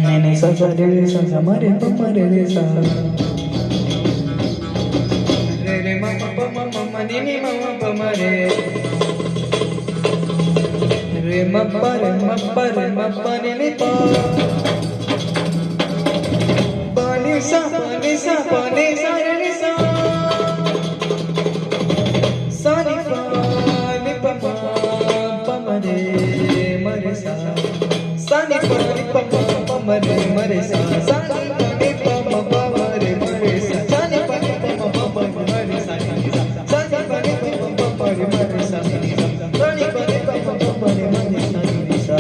मैंने सा रे सा मरे रे सा रे म प म नि नि म प म रे रे म प नि नि प प नि सा रे नि सा सा नि प प म रे सा सा नि प म रे सा सा नि प म रे सा सा नि प म रे सा सा नि प रे सा सा नि प रे सा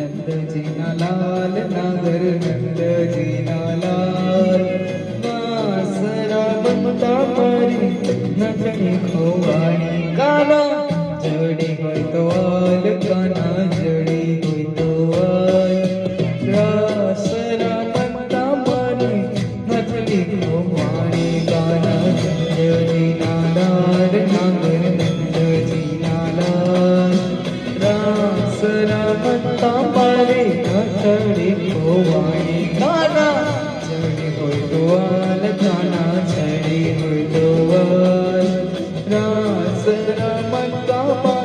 नंदजीना लाल नागर नंदजीना लाल वासरा ममता मारी नचनी खोवाणी काना जड़ी होय तो आल काना जड़ी होय तो आल वासरा ममता मारी नचनी खोवाणी काना नंदजीना लाल नागर नंदजीना लाल वासरा ममता मारी नचनी खोवाणी काना जड़ी होय तो आल काना जड़ी होय तो आल मक्का